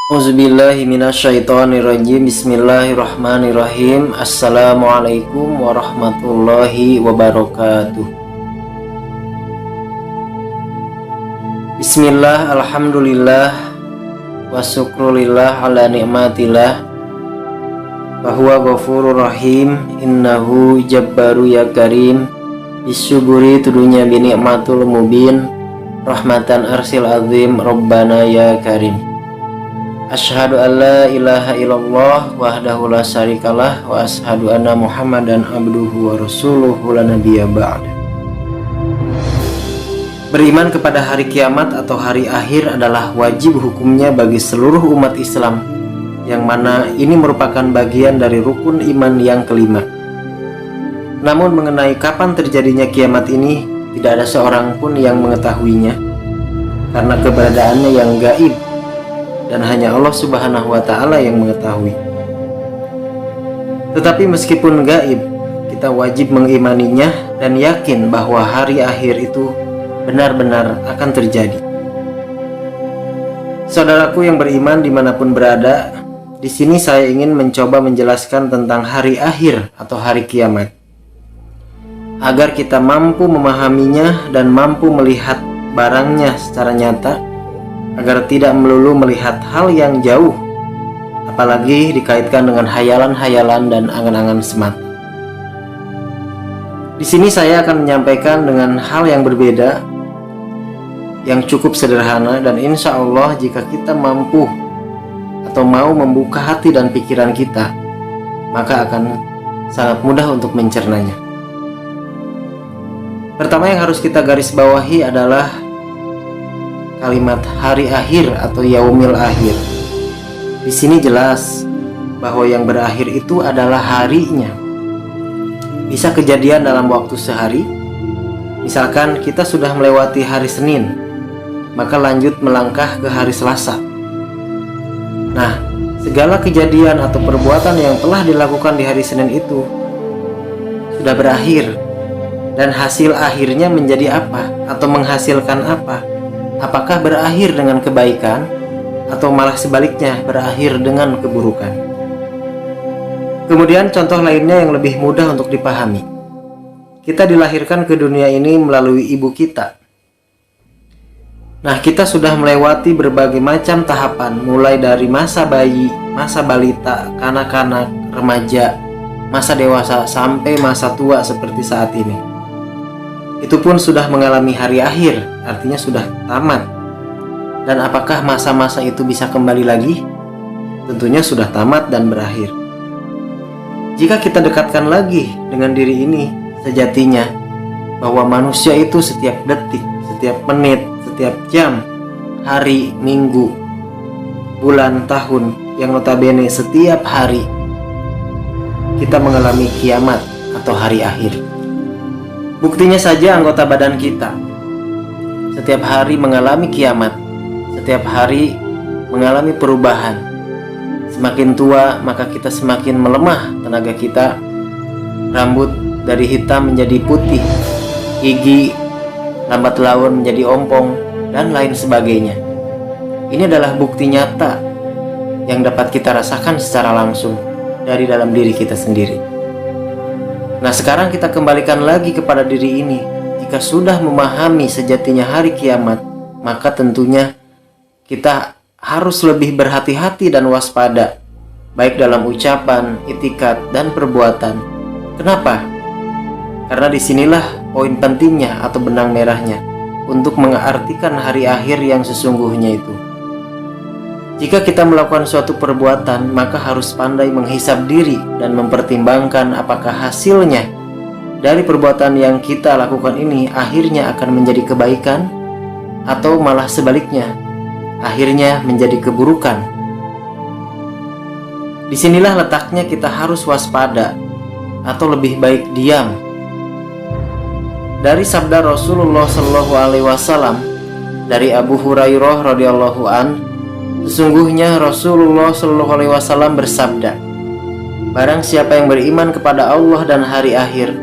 Auzubillahi minasyaitonirrajim. Bismillahirrahmanirrahim. Assalamualaikum warahmatullahi wabarakatuh. Bismillah, alhamdulillah, wa syukrulillah ala ni'matillah, wa huwa ghafurur rahim, innahu jabbaru ya karim, bisyuguri tudunya bi ni'matul mubin, rahmatan arsil azim, rabbana ya karim. Asyhadu an la ilaha illallah wahdahu la syarikalah wa asyhadu anna Muhammadan abduhu wa rasuluhu la nabiyya ba'da. Beriman kepada hari kiamat atau hari akhir adalah wajib hukumnya bagi seluruh umat Islam, yang mana ini merupakan bagian dari rukun iman yang kelima. Namun mengenai kapan terjadinya kiamat ini tidak ada seorang pun yang mengetahuinya, karena keberadaannya yang gaib dan hanya Allah Subhanahu wa Ta'ala yang mengetahui. Tetapi meskipun gaib, kita wajib mengimaninya dan yakin bahwa hari akhir itu benar-benar akan terjadi. Saudaraku yang beriman dimanapun berada, di sini saya ingin mencoba menjelaskan tentang hari akhir atau hari kiamat, agar kita mampu memahaminya dan mampu melihat barangnya secara nyata, agar tidak melulu melihat hal yang jauh, apalagi dikaitkan dengan hayalan-hayalan dan angan-angan semata. Di sini saya akan menyampaikan dengan hal yang berbeda, yang cukup sederhana, dan insya Allah jika kita mampu atau mau membuka hati dan pikiran kita, maka akan sangat mudah untuk mencernanya. Pertama yang harus kita garis bawahi adalah kalimat hari akhir atau yaumil akhir. Di sini jelas bahwa yang berakhir itu adalah harinya. Bisa kejadian dalam waktu sehari. Misalkan kita sudah melewati hari Senin, maka lanjut melangkah ke hari Selasa. Nah, segala kejadian atau perbuatan yang telah dilakukan di hari Senin itu sudah berakhir, dan hasil akhirnya menjadi apa atau menghasilkan apa? Apakah berakhir dengan kebaikan atau malah sebaliknya berakhir dengan keburukan? Kemudian contoh lainnya yang lebih mudah untuk dipahami. Kita dilahirkan ke dunia ini melalui ibu kita. Nah, kita sudah melewati berbagai macam tahapan, mulai dari masa bayi, masa balita, kanak-kanak, remaja, masa dewasa, sampai masa tua seperti saat ini. Itu pun sudah mengalami hari akhir, artinya sudah tamat. Dan apakah masa-masa itu bisa kembali lagi? Tentunya sudah tamat dan berakhir. Jika kita dekatkan lagi dengan diri ini, sejatinya bahwa manusia itu setiap detik, setiap menit, setiap jam, hari, minggu, bulan, tahun, yang notabene setiap hari kita mengalami kiamat atau hari akhir. Buktinya saja anggota badan kita setiap hari mengalami kiamat, setiap hari mengalami perubahan. Semakin tua maka kita semakin melemah tenaga kita, rambut dari hitam menjadi putih, gigi lambat laun menjadi ompong, dan lain sebagainya. Ini adalah bukti nyata yang dapat kita rasakan secara langsung dari dalam diri kita sendiri. Nah, sekarang kita kembalikan lagi kepada diri ini. Jika sudah memahami sejatinya hari kiamat, maka tentunya kita harus lebih berhati-hati dan waspada, baik dalam ucapan, itikat, dan perbuatan. Kenapa? Karena disinilah poin pentingnya atau benang merahnya untuk mengartikan hari akhir yang sesungguhnya itu. Jika kita melakukan suatu perbuatan, maka harus pandai menghisab diri dan mempertimbangkan apakah hasilnya dari perbuatan yang kita lakukan ini akhirnya akan menjadi kebaikan atau malah sebaliknya, akhirnya menjadi keburukan. Disinilah letaknya kita harus waspada atau lebih baik diam. Dari sabda Rasulullah SAW dari Abu Hurairah radhiyallahu an, sesungguhnya Rasulullah SAW bersabda, barang siapa yang beriman kepada Allah dan hari akhir,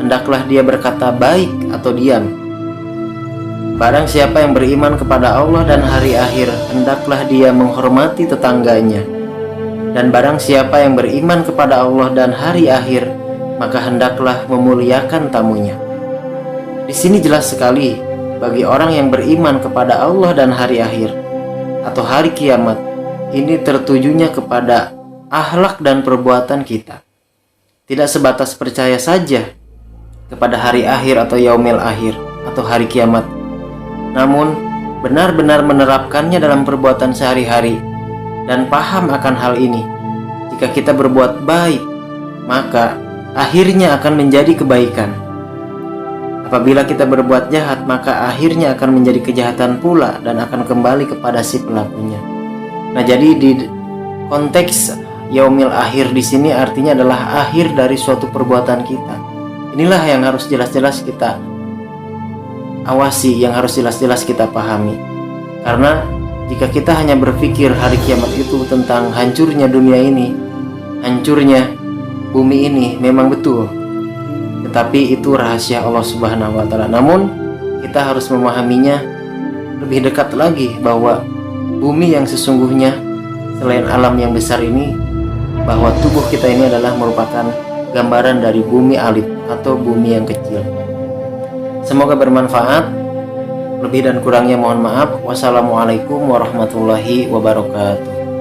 hendaklah dia berkata baik atau diam. Barang siapa yang beriman kepada Allah dan hari akhir, hendaklah dia menghormati tetangganya. Dan barang siapa yang beriman kepada Allah dan hari akhir, maka hendaklah memuliakan tamunya. Di sini jelas sekali bagi orang yang beriman kepada Allah dan hari akhir atau hari kiamat, ini tertujunya kepada akhlak dan perbuatan kita. Tidak sebatas percaya saja kepada hari akhir atau yaumil akhir atau hari kiamat, namun benar-benar menerapkannya dalam perbuatan sehari-hari dan paham akan hal ini. Jika kita berbuat baik, maka akhirnya akan menjadi kebaikan. Apabila kita berbuat jahat, maka akhirnya akan menjadi kejahatan pula dan akan kembali kepada si pelakunya. Nah, jadi di konteks yaumil akhir di sini artinya adalah akhir dari suatu perbuatan kita. Inilah yang harus jelas-jelas kita awasi, yang harus jelas-jelas kita pahami. Karena jika kita hanya berpikir hari kiamat itu tentang hancurnya dunia ini, hancurnya bumi ini, memang betul, tetapi itu rahasia Allah Subhanahu wa Ta'ala. Namun kita harus memahaminya lebih dekat lagi, bahwa bumi yang sesungguhnya selain alam yang besar ini, bahwa tubuh kita ini adalah merupakan gambaran dari bumi alit atau bumi yang kecil. Semoga bermanfaat. Lebih dan kurangnya mohon maaf. Wassalamualaikum warahmatullahi wabarakatuh.